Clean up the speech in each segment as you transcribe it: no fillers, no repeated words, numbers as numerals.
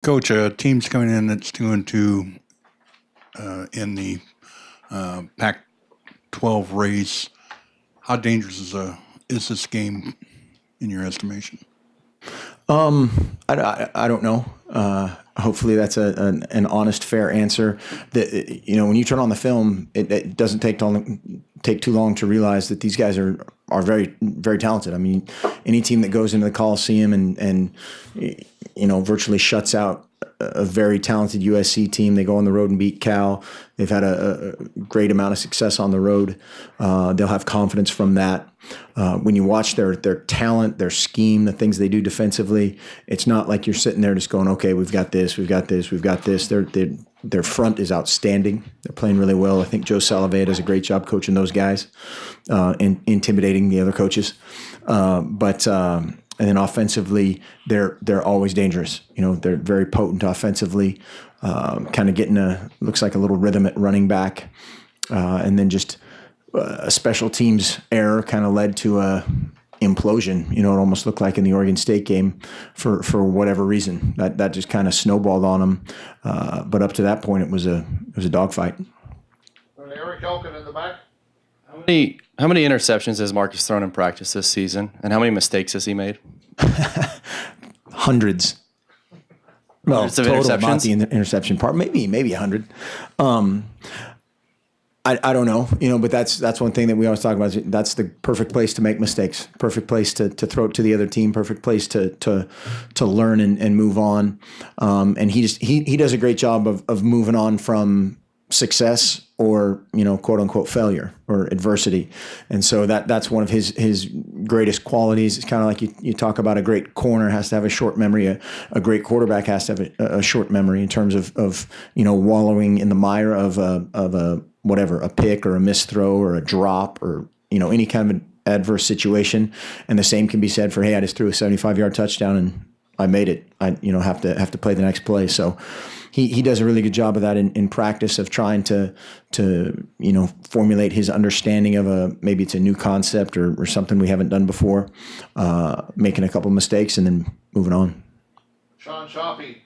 Coach, teams coming in that's 2-2 in the Pac-12 race. How dangerous is this game in your estimation? I don't know. Hopefully that's an honest, fair answer. That when you turn on the film, it doesn't take too long to realize that these guys are very, very talented. I mean, any team that goes into the Coliseum and virtually shuts out a very talented USC team. They go on the road and beat Cal. They've had a great amount of success on the road. They'll have confidence from that. When you watch their talent, their scheme, the things they do defensively, it's not like you're sitting there just going, okay, we've got this, we've got this, we've got this. Their front is outstanding. They're playing really well. I think Joe Salavea does a great job coaching those guys and intimidating the other coaches. And then offensively, they're always dangerous. They're very potent offensively, kind of getting looks like a little rhythm at running back. And then just a special teams error kind of led to a implosion. It almost looked like in the Oregon State game for whatever reason. That just kind of snowballed on them. But up to that point, it was a dogfight. Eric Elkin in the back. How many interceptions has Marcus thrown in practice this season, and how many mistakes has he made? Hundreds. Well, Hundreds of total, interceptions? not the interception part. Maybe 100. I don't know, but that's one thing that we always talk about. That's the perfect place to make mistakes. Perfect place to throw it to the other team. Perfect place to learn and move on. And he does a great job of moving on from success or quote unquote failure or adversity. And so that's one of his greatest qualities. It's kind of like you talk about a great corner has to have a short memory. A great quarterback has to have a short memory in terms of wallowing in the mire of a whatever, a pick or a missed throw or a drop or any kind of an adverse situation. And the same can be said for, hey, I just threw a 75-yard touchdown and I made it. I have to play the next play. So he does a really good job of that in practice of trying to formulate his understanding of maybe it's a new concept or something we haven't done before, making a couple mistakes and then moving on. Sean Shoppy.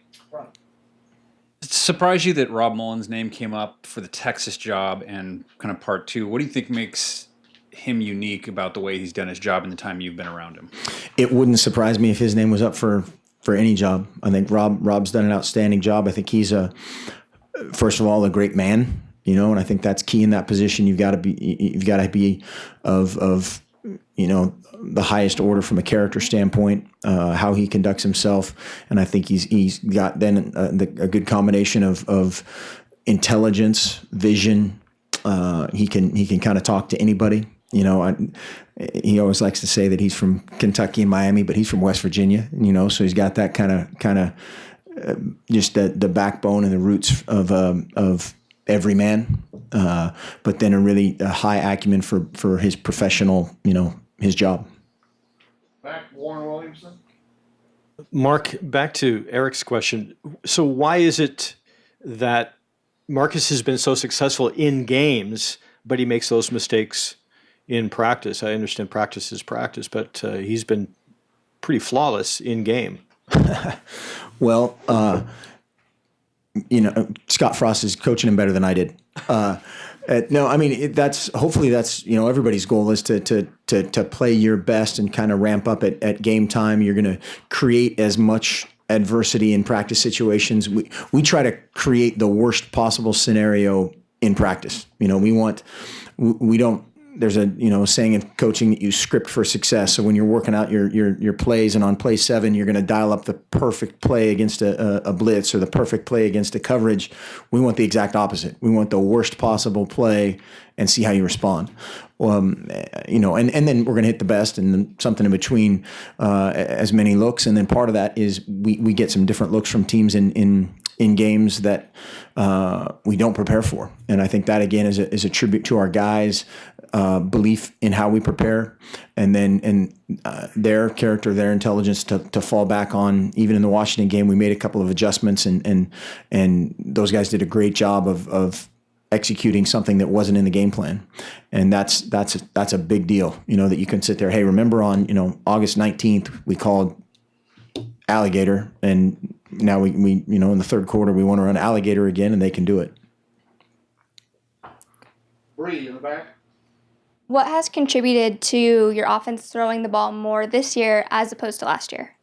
It surprised you that Rob Mullen's name came up for the Texas job and kind of part two. What do you think makes him unique about the way he's done his job in the time you've been around him? It wouldn't surprise me if his name was up for any job. I think Rob's done an outstanding job. I think he's first of all, a great man, and I think that's key in that position. You've got to be of the highest order from a character standpoint, how he conducts himself. And I think he's got then a good combination of intelligence, vision. He can kind of talk to anybody. He always likes to say that he's from Kentucky and Miami, but he's from West Virginia. So he's got that kind of just the backbone and the roots of every man, but then a high acumen for his professional, his job. Back, Warren Williamson. Mark, back to Eric's question. So why is it that Marcus has been so successful in games, but he makes those mistakes in practice? I understand practice is practice, but he's been pretty flawless in game. Well, Scott Frost is coaching him better than I did. No, I mean hopefully that's everybody's goal is to play your best and kind of ramp up at game time. You're going to create as much adversity in practice situations. We try to create the worst possible scenario in practice. We don't. There's a saying in coaching that you script for success. So when you're working out your plays and on play 7, you're going to dial up the perfect play against a blitz or the perfect play against a coverage. We want the exact opposite. We want the worst possible play and see how you respond. And then we're going to hit the best and then something in between, as many looks. And then part of that is we get some different looks from teams in games that we don't prepare for. And I think that again is a tribute to our guys. Belief in how we prepare, and then their character, their intelligence to fall back on. Even in the Washington game, we made a couple of adjustments, and those guys did a great job of executing something that wasn't in the game plan, and that's a big deal. That you can sit there. Hey, remember on August 19th we called alligator, and now we in the third quarter we want to run alligator again, and they can do it. Bree in the back. What has contributed to your offense throwing the ball more this year as opposed to last year?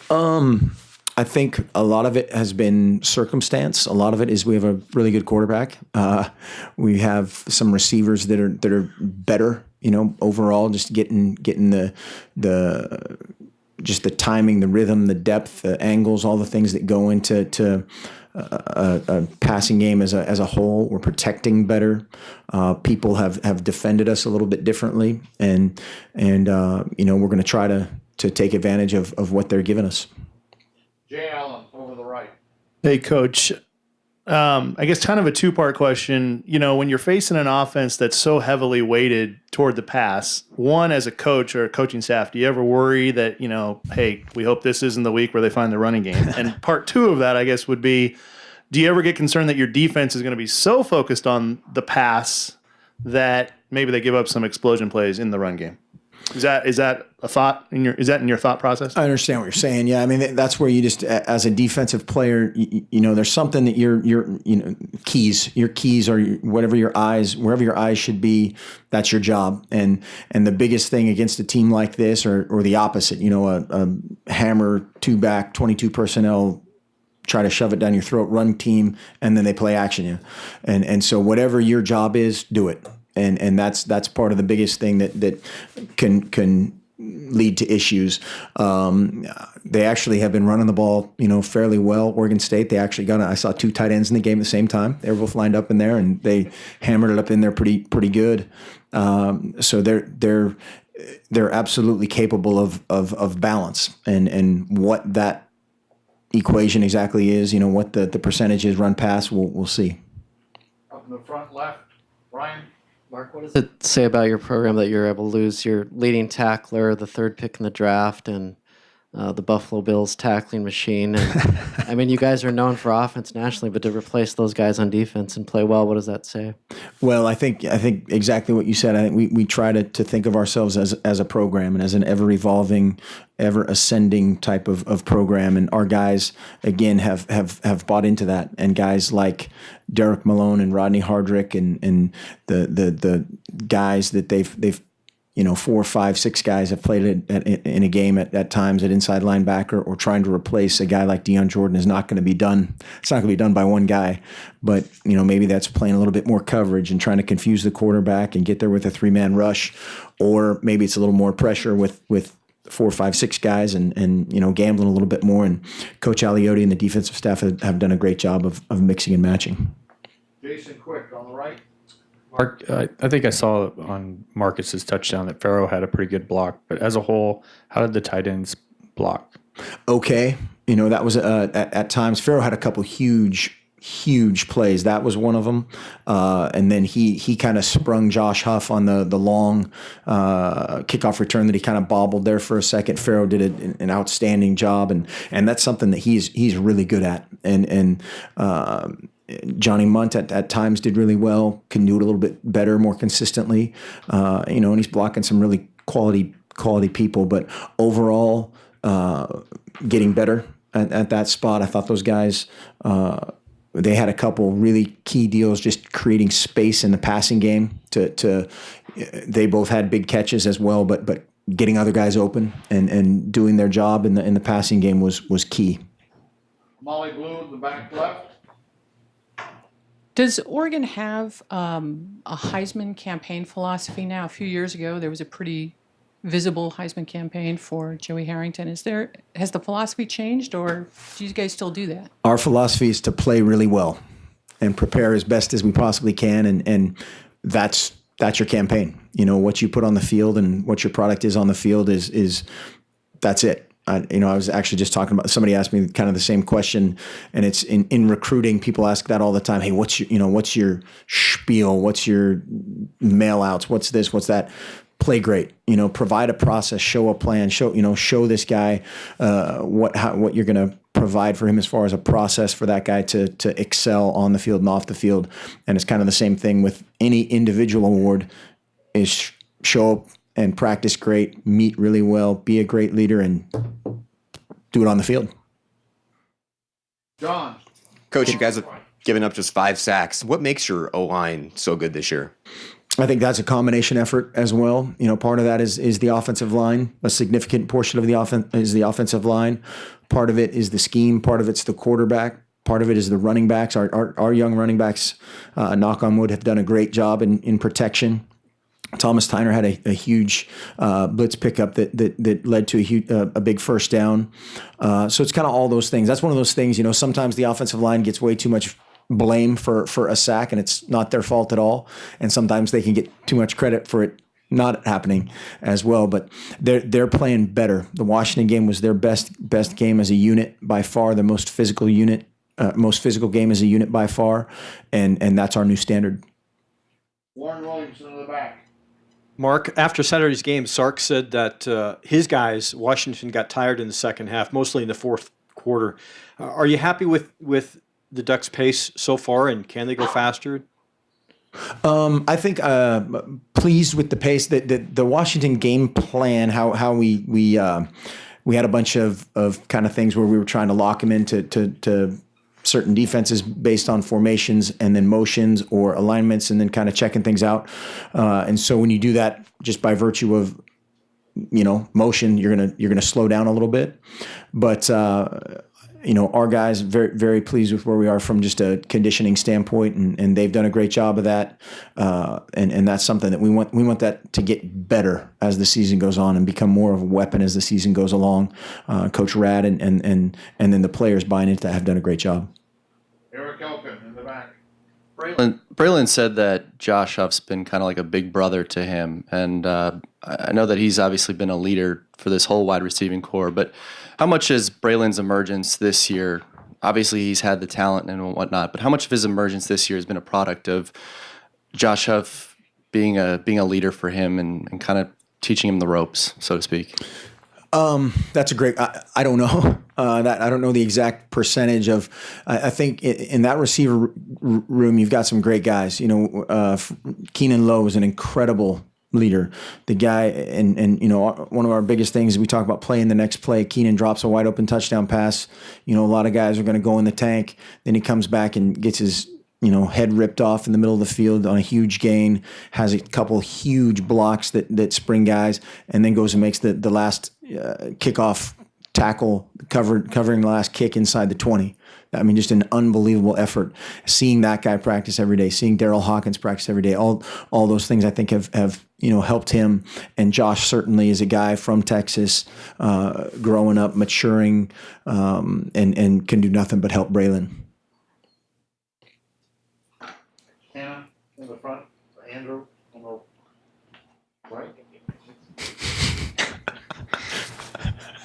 I think a lot of it has been circumstance. A lot of it is we have a really good quarterback. We have some receivers that are better. Overall, just getting the just the timing, the rhythm, the depth, the angles, all the things that go into a passing game as a whole. We're protecting better. People have defended us a little bit differently, and we're going to try to take advantage of what they're giving us. Jay Allen over the right. Hey, Coach. I guess kind of a two-part question. When you're facing an offense that's so heavily weighted toward the pass, one, as a coach or a coaching staff, do you ever worry that, hey, we hope this isn't the week where they find the running game? And part two of that, I guess, would be, do you ever get concerned that your defense is going to be so focused on the pass that maybe they give up some explosion plays in the run game? Is that a thought in your thought process? I understand what you're saying. Yeah, I mean that's where you just, as a defensive player, there's something that your keys or wherever your eyes should be. That's your job. And the biggest thing against a team like this, or the opposite, a hammer 2-back 22 personnel, try to shove it down your throat, run team, and then they play action you. And so whatever your job is, do it. And that's part of the biggest thing that can lead to issues. They actually have been running the ball, fairly well. Oregon State, they actually I saw 2 tight ends in the game at the same time. They were both lined up in there, and they hammered it up in there pretty good. So they're absolutely capable of balance, and what that equation exactly is, what the percentage is run pass, we'll see. Up in the front left, Ryan. Mark, what does it say about your program that you're able to lose your leading tackler, the 3rd pick in the draft, and the Buffalo Bills tackling machine? And, I mean, you guys are known for offense nationally, but to replace those guys on defense and play well, what does that say? Well, I think exactly what you said. I think we try to think of ourselves as a program and as an ever-evolving, ever-ascending type of program. And our guys, again, have bought into that. And guys like Derek Malone and Rodney Hardrick and the guys that they've 4, 5, 6 guys have played in a game at times at inside linebacker, or trying to replace a guy like Deion Jordan is not going to be done. It's not going to be done by one guy, but maybe that's playing a little bit more coverage and trying to confuse the quarterback and get there with a 3-man rush, or maybe it's a little more pressure with 4, 5, 6 guys and gambling a little bit more. And Coach Aliotti and the defensive staff have done a great job of mixing and matching. Jason Quick on the right. Mark, I think I saw on Marcus's touchdown that Farrow had a pretty good block, but as a whole, how did the tight ends block? Okay. That was at times Farrow had a couple huge plays. That was one of them. And then he kind of sprung Josh Huff on the long kickoff return that he kind of bobbled there for a second. Farrow did an outstanding job, and that's something that he's really good at. And Johnny Munt at times did really well, can do it a little bit better, more consistently, and he's blocking some really quality people. But overall, getting better at that spot. I thought those guys, they had a couple really key deals, just creating space in the passing game. They both had big catches as well, but getting other guys open and doing their job in the passing game was key. Molly Blue in the back left. Does Oregon have a Heisman campaign philosophy now? A few years ago, there was a pretty visible Heisman campaign for Joey Harrington. Has the philosophy changed, or do you guys still do that? Our philosophy is to play really well and prepare as best as we possibly can, and that's your campaign. What you put on the field and what your product is on the field is that's it. I was actually just talking about, somebody asked me kind of the same question, and it's in recruiting, people ask that all the time. Hey, what's your spiel? What's your mail outs? What's this? What's that? Play great, provide a process, show a plan, show this guy what you're going to provide for him as far as a process for that guy to excel on the field and off the field. And it's kind of the same thing with any individual award, is show up and practice great, meet really well, be a great leader, and do it on the field. John. Coach, you guys have given up just 5 sacks. What makes your O-line so good this year? I think that's a combination effort as well. Part of that is the offensive line. A significant portion of the offense is the offensive line. Part of it is the scheme. Part of it's the quarterback. Part of it is the running backs. Our young running backs, knock on wood, have done a great job in protection. Thomas Tyner had a huge blitz pickup that led to a big first down. So it's kind of all those things. That's one of those things. Sometimes the offensive line gets way too much blame for a sack, and it's not their fault at all. And sometimes they can get too much credit for it not happening as well. But they're playing better. The Washington game was their best game as a unit by far, the most physical game as a unit by far, and that's our new standard. Warren Williamson in the back. Mark, after Saturday's game, Sark said that his guys, Washington, got tired in the second half, mostly in the fourth quarter. Are you happy with the Ducks' pace so far, and can they go faster? I think pleased with the pace. The Washington game plan, how we had a bunch of kind of things where we were trying to lock them into certain defenses based on formations and then motions or alignments, and then kind of checking things out. And so when you do that, just by virtue of motion, you're gonna slow down a little bit. But our guys very, very pleased with where we are from just a conditioning standpoint, and they've done a great job of that. And that's something that we want that to get better as the season goes on and become more of a weapon as the season goes along. Coach Rad and then the players buying into that have done a great job. Eric Elkin in the back. Braylon said that Josh Huff's been kind of like a big brother to him, and I know that he's obviously been a leader for this whole wide receiving core, but how much has Braylon's emergence this year, obviously he's had the talent and whatnot, but how much of his emergence this year has been a product of Josh Huff being a leader for him and kind of teaching him the ropes, so to speak? That's a great. I don't know that. I don't know the exact percentage of. I think in that receiver room, you've got some great guys. Keenan Lowe is an incredible leader. The guy, and one of our biggest things is we talk about playing the next play. Keenan drops a wide open touchdown pass. A lot of guys are going to go in the tank. Then he comes back and gets his head ripped off in the middle of the field on a huge gain, has a couple huge blocks that spring guys, and then goes and makes the last kickoff tackle, covering the last kick inside the 20. I mean, just an unbelievable effort. Seeing that guy practice every day, seeing Daryl Hawkins practice every day, all those things I think have helped him. And Josh certainly is a guy from Texas, growing up, maturing, and can do nothing but help Braylon. Hannah in the front. Andrew on the right.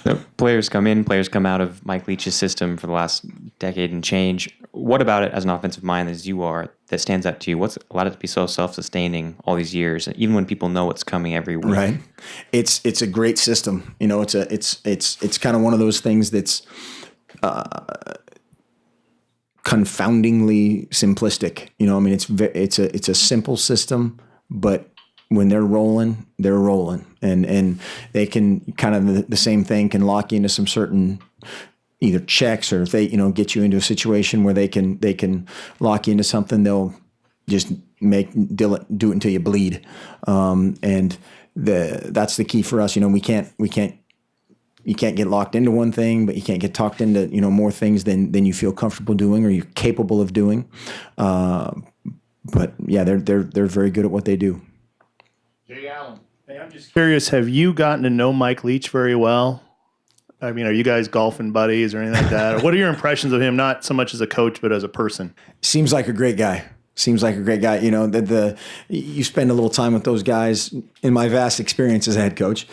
The players come in, players come out of Mike Leach's system for the last decade and change. What about it as an offensive mind as you are that stands out to you? What's allowed it to be so self-sustaining all these years, even when people know what's coming every week? Right. It's a great system. It's kind of one of those things that's confoundingly simplistic. It's a simple system, but when they're rolling, and they can kind of the same thing can lock you into some certain either checks, or if they get you into a situation where they can lock you into something, they'll just do it until you bleed. And that's the key for us. You can't get locked into one thing, but you can't get talked into more things than you feel comfortable doing or you're capable of doing. But yeah, they're very good at what they do. Jay Allen. Hey, I'm just curious, have you gotten to know Mike Leach very well? I mean, are you guys golfing buddies or anything like that? Or what are your impressions of him, not so much as a coach, but as a person? Seems like a great guy. You spend a little time with those guys in my vast experience as a head coach.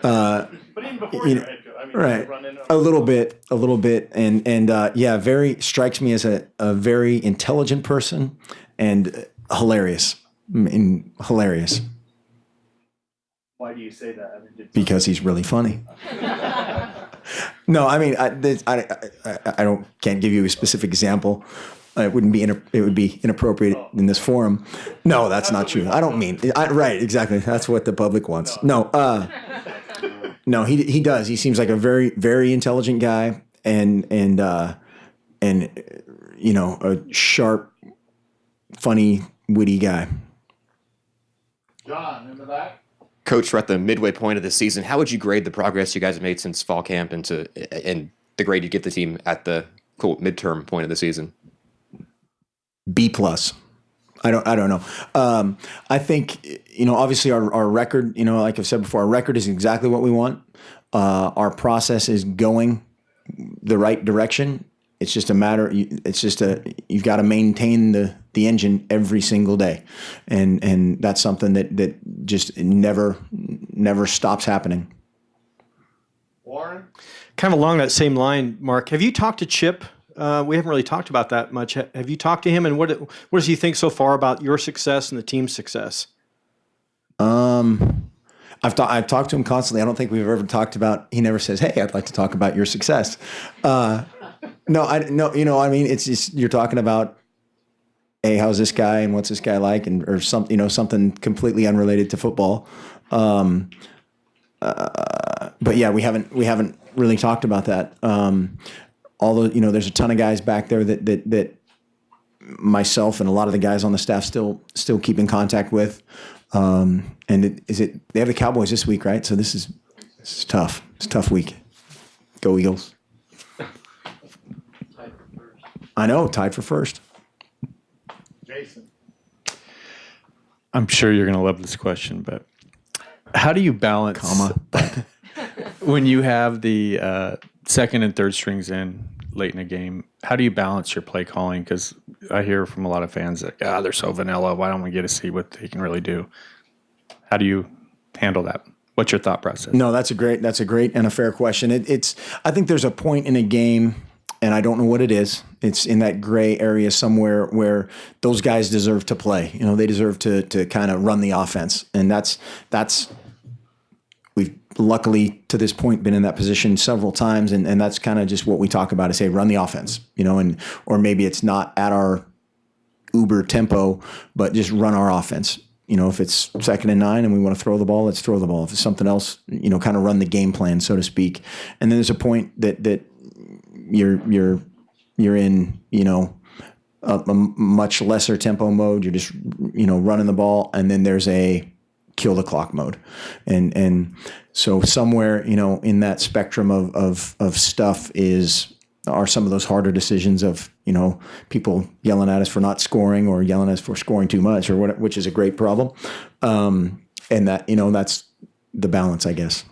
But even before you're a head coach, I mean, right. A little bit. And very strikes me as a very intelligent person and hilarious. Hilarious. Why do you say that? Because he's really funny. No, I mean, I can't give you a specific example. It would be inappropriate in this forum. No, that's not true. I don't mean right. Exactly. That's what the public wants. No, he does. He seems like a very, very intelligent guy, and a sharp, funny, witty guy. John, in the back. Coach, we're at the midway point of the season. How would you grade the progress you guys have made since fall camp and the grade you give the team at the midterm point of the season? B plus. I don't know. I think, obviously our record, like I've said before, our record is exactly what we want. Our process is going the right direction. It's just a matter. You've got to maintain the engine every single day, and that's something that just never stops happening. Warren? Kind of along that same line, Mark, have you talked to Chip? We haven't really talked about that much. Have you talked to him, and what does he think so far about your success and the team's success? I've talked to him constantly. I don't think we've ever talked about. He never says, "Hey, I'd like to talk about your success." No. It's just you're talking about, hey, how's this guy and what's this guy like, or something completely unrelated to football. But yeah, we haven't really talked about that. Although there's a ton of guys back there that myself and a lot of the guys on the staff still keep in contact with. And they have the Cowboys this week, right? So this is tough. It's a tough week. Go Eagles. I know, tied for first. Jason. I'm sure you're going to love this question, but how do you balance when you have the second and third strings in late in a game? How do you balance your play calling? Because I hear from a lot of fans that they're so vanilla. Why don't we get to see what they can really do? How do you handle that? What's your thought process? No, that's a great and a fair question. I think there's a point in a game, and I don't know what it is. It's in that gray area somewhere where those guys deserve to play. They deserve to kind of run the offense, and that's we've luckily to this point been in that position several times, and that's kind of just what we talk about is, hey, run the offense, or maybe it's not at our uber tempo, but just run our offense. If it's 2nd and 9 and we want to throw the ball, let's throw the ball. If it's something else, kind of run the game plan, so to speak. And then there's a point that you're in, a much lesser tempo mode. You're just, running the ball, and then there's a kill the clock mode. And so somewhere, in that spectrum of stuff are some of those harder decisions of, people yelling at us for not scoring or yelling at us for scoring too much, or which is a great problem. And that, that's the balance, I guess.